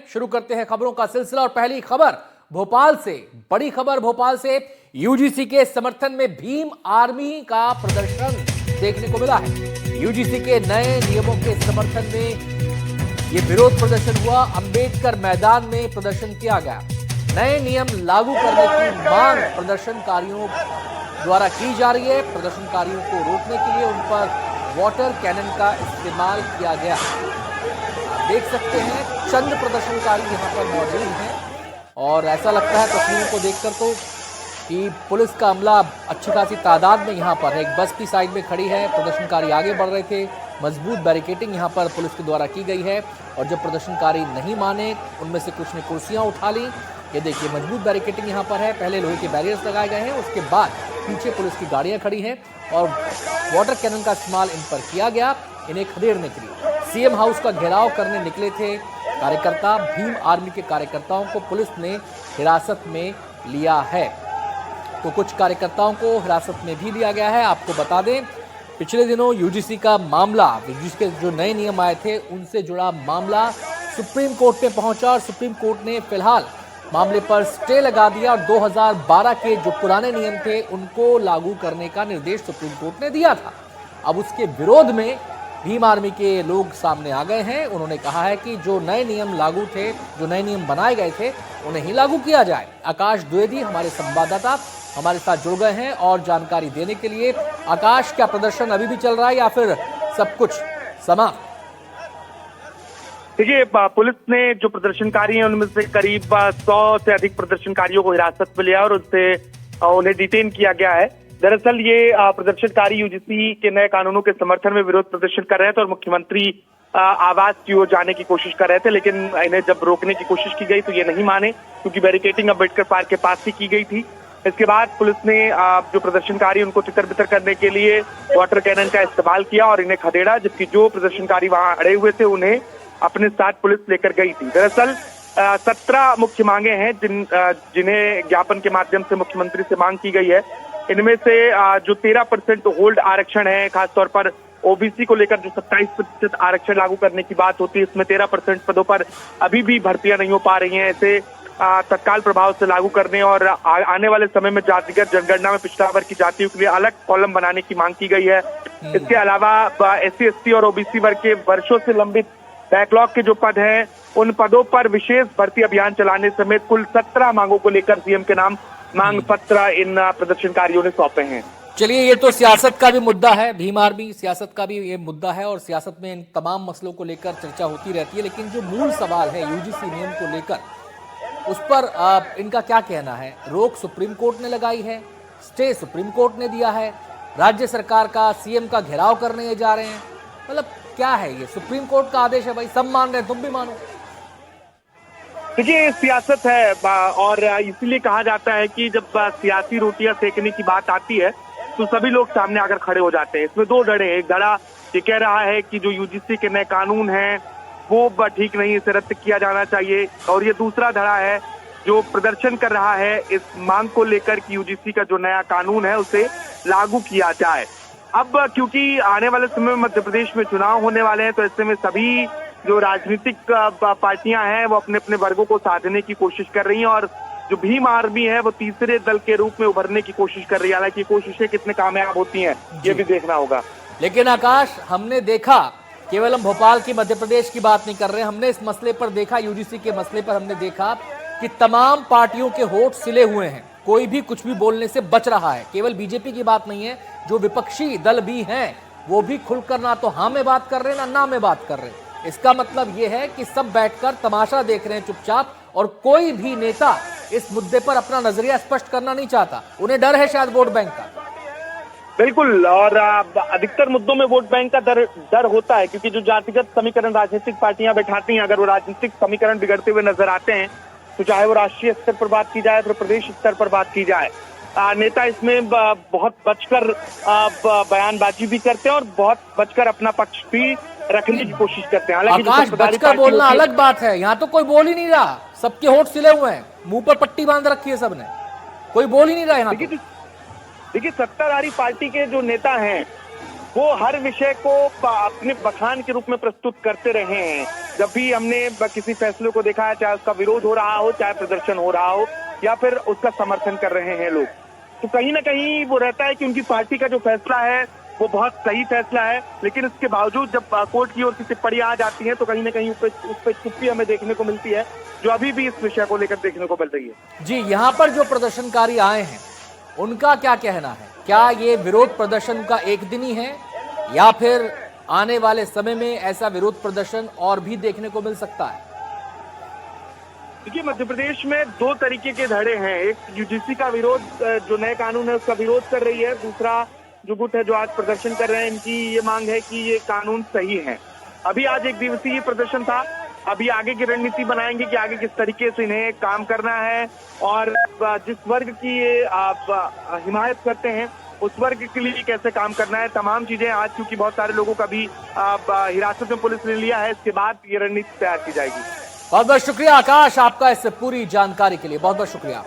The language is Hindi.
शुरू करते हैं खबरों का सिलसिला और पहली खबर भोपाल से, बड़ी खबर भोपाल से। यूजीसी के समर्थन में भीम आर्मी का प्रदर्शन देखने को मिला है। यूजीसी के नए नियमों के समर्थन में यह विरोध प्रदर्शन हुआ। अंबेडकर मैदान में प्रदर्शन किया गया। नए नियम लागू करने की मांग प्रदर्शनकारियों द्वारा की जा रही है। प्रदर्शनकारियों को रोकने के लिए उन पर वाटर कैनन का इस्तेमाल किया गया। देख सकते हैं चंद प्रदर्शनकारी यहाँ पर मौजूद हैं और ऐसा लगता है तस्वीरों को देखकर तो कि पुलिस का अमला अच्छी खासी तादाद में यहाँ पर है। एक बस की साइड में खड़ी है, प्रदर्शनकारी आगे बढ़ रहे थे। मजबूत बैरिकेडिंग यहाँ पर पुलिस के द्वारा की गई है और जब प्रदर्शनकारी नहीं माने उनमें से कुछ ने कुर्सियाँ उठा ली। ये देखिए मजबूत बैरिकेडिंग यहाँ पर है, पहले लोहे के बैरियर्स लगाए गए हैं, उसके बाद पीछे पुलिस की गाड़ियाँ खड़ी हैं और वाटर कैनन का इस्तेमाल इन पर किया गया इन्हें खदेड़ने के लिए। सीएम हाउस का घेराव करने निकले थे कार्यकर्ता। भीम आर्मी के कार्यकर्ताओं को पुलिस ने हिरासत में लिया है, तो कुछ कार्यकर्ताओं को हिरासत में भी लिया गया है। आपको बता दें पिछले दिनों यूजीसी का मामला, यूजीसी के जो नए नियम आए थे उनसे जुड़ा मामला सुप्रीम कोर्ट में पहुंचा और सुप्रीम कोर्ट ने फिलहाल मामले पर स्टे लगा दिया और 2012 के जो पुराने नियम थे उनको लागू करने का निर्देश सुप्रीम कोर्ट ने दिया था। अब उसके विरोध में भीम आर्मी के लोग सामने आ गए हैं। उन्होंने कहा है कि जो नए नियम लागू थे, जो नए नियम बनाए गए थे उन्हें ही लागू किया जाए। आकाश द्विवेदी हमारे संवाददाता हमारे साथ जुड़ गए हैं और जानकारी देने के लिए। आकाश, क्या प्रदर्शन अभी भी चल रहा है या फिर सब कुछ समाप्त? देखिए, पुलिस ने जो प्रदर्शनकारी हैं उनमें से करीब 100 से अधिक प्रदर्शनकारियों को हिरासत में लिया और उनसे उन्हें डिटेन किया गया है। दरअसल ये प्रदर्शनकारी यूजीसी के नए कानूनों के समर्थन में विरोध प्रदर्शन कर रहे थे और मुख्यमंत्री आवास की ओर जाने की कोशिश कर रहे थे, लेकिन इन्हें जब रोकने की कोशिश की गई तो ये नहीं माने क्योंकि बैरिकेडिंग अम्बेडकर पार्क के पास ही की गई थी। इसके बाद पुलिस ने जो प्रदर्शनकारी उनको तितर बितर करने के लिए वाटर कैनन का इस्तेमाल किया और इन्हें खदेड़ा, जबकि जो प्रदर्शनकारी वहां अड़े हुए थे उन्हें अपने साथ पुलिस लेकर गई थी। दरअसल 17 मुख्य मांगे हैं जिन्हें ज्ञापन के माध्यम से मुख्यमंत्री से मांग की गई है। इनमें से जो 13% होल्ड आरक्षण है, खासतौर पर ओबीसी को लेकर जो 27% आरक्षण लागू करने की बात होती है, इसमें 13% पदों पर अभी भी भर्तियां नहीं हो पा रही हैं। ऐसे तत्काल प्रभाव से लागू करने और आने वाले समय में जातिगत जनगणना में पिछड़ा वर्ग की जातियों के लिए अलग कॉलम बनाने की मांग की गई है। इसके अलावा SC ST और ओबीसी वर्ग के वर्षों से लंबित बैकलॉग के जो पद हैं उन पदों पर विशेष भर्ती अभियान चलाने समेत कुल 17 मांगों को लेकर सीएम के नाम मांग पत्र इन प्रदर्शनकारियों ने सौंपे हैं। चलिए, ये तो सियासत का भी मुद्दा है, भीम आर्मी सियासत का भी ये मुद्दा है और सियासत में इन तमाम मसलों को लेकर चर्चा होती रहती है, लेकिन जो मूल सवाल है यूजीसी नियम को लेकर उस पर इनका क्या कहना है? रोक सुप्रीम कोर्ट ने लगाई है, स्टे सुप्रीम कोर्ट ने दिया है, राज्य सरकार का सीएम का घेराव करने जा रहे हैं। मतलब क्या है ये? सुप्रीम कोर्ट का आदेश है भाई, सब मान रहे हैं, तुम भी मानो। देखिए, सियासत है और इसीलिए कहा जाता है कि जब सियासी रोटियां सेकने की बात आती है तो सभी लोग सामने आकर खड़े हो जाते हैं। इसमें दो धड़े हैं। एक धड़ा ये कह रहा है कि जो यूजीसी के नए कानून हैं वो ठीक नहीं, इसे रद्द किया जाना चाहिए, और ये दूसरा धड़ा है जो प्रदर्शन कर रहा है इस मांग को लेकर कि यूजीसी का जो नया कानून है उसे लागू किया जाए। अब क्योंकि आने वाले समय में मध्य प्रदेश में चुनाव होने वाले हैं, तो ऐसे में सभी जो राजनीतिक पार्टियां हैं वो अपने अपने वर्गों को साधने की कोशिश कर रही हैं और जो भीम आर्मी है वो तीसरे दल के रूप में उभरने की कोशिश कर रही है। हालांकि कोशिशें कितने कामयाब होती हैं ये भी देखना होगा। लेकिन आकाश, हमने देखा, केवल हम भोपाल की मध्य प्रदेश की बात नहीं कर रहे, हमने इस मसले पर देखा, यूजीसी के मसले पर हमने देखा कि तमाम पार्टियों के होठ सिले हुए हैं। कोई भी कुछ भी बोलने से बच रहा है। केवल बीजेपी की बात नहीं है, जो विपक्षी दल भी हैं वो भी खुलकर ना तो हाँ में बात कर रहे हैं ना में बात कर रहे हैं। इसका मतलब ये है कि सब बैठकर तमाशा देख रहे हैं चुपचाप और कोई भी नेता इस मुद्दे पर अपना नजरिया स्पष्ट करना नहीं चाहता। उन्हें डर है शायद वोट बैंक का। बिल्कुल, और अधिकतर मुद्दों में वोट बैंक का डर होता है क्योंकि जो जातिगत समीकरण राजनीतिक पार्टियां बैठाती हैं, अगर वो राजनीतिक समीकरण बिगड़ते हुए नजर आते हैं तो चाहे वो राष्ट्रीय स्तर पर बात की जाए, फिर प्रदेश स्तर पर बात की जाए, नेता इसमें बहुत बचकर बयानबाजी भी करते हैं और बहुत बचकर अपना पक्ष भी रखने की कोशिश करते हैं। आकाश, बचकर बोलना अलग बात है, यहाँ तो कोई बोल ही नहीं रहा, सबके होठ सिले हुए हैं, मुंह पर पट्टी बांध रखी है सबने, कोई बोल ही नहीं रहा यहाँ। देखिए, सत्ताधारी पार्टी के जो नेता हैं वो हर विषय को अपने बखान के रूप में प्रस्तुत करते रहे हैं। जब भी हमने किसी फैसले को देखा है, चाहे उसका विरोध हो रहा हो, चाहे प्रदर्शन हो रहा हो, या फिर उसका समर्थन कर रहे हैं लोग, तो कहीं ना कहीं वो रहता है कि उनकी पार्टी का जो फैसला है वो बहुत सही फैसला है। लेकिन इसके बावजूद जब कोर्ट की ओर से टिप्पणियां आ जाती हैं तो कहीं ना कहीं उस पर चुप्पी हमें देखने को मिलती है, जो अभी भी इस विषय को लेकर देखने को मिल रही है। जी, यहाँ पर जो प्रदर्शनकारी आए हैं उनका क्या कहना है? क्या ये विरोध प्रदर्शन का एक दिन ही है या फिर आने वाले समय में ऐसा विरोध प्रदर्शन और भी देखने को मिल सकता है? देखिए, मध्य प्रदेश में दो तरीके के धड़े हैं। एक यूजीसी का विरोध, जो नए कानून है उसका विरोध कर रही है। दूसरा जो गुट है जो आज प्रदर्शन कर रहे हैं, इनकी ये मांग है कि ये कानून सही है। अभी आज एक दिवसीय प्रदर्शन था, अभी आगे की रणनीति बनाएंगे कि आगे किस तरीके से इन्हें काम करना है, और जिस वर्ग की ये आप हिमायत करते हैं उस वर्ग के लिए कैसे काम करना है, तमाम चीजें आज, क्योंकि बहुत सारे लोगों का भी हिरासत में पुलिस ने लिया है, इसके बाद ये रणनीति तैयार की जाएगी। बहुत बहुत शुक्रिया आकाश आपका इस पूरी जानकारी के लिए, बहुत बहुत शुक्रिया।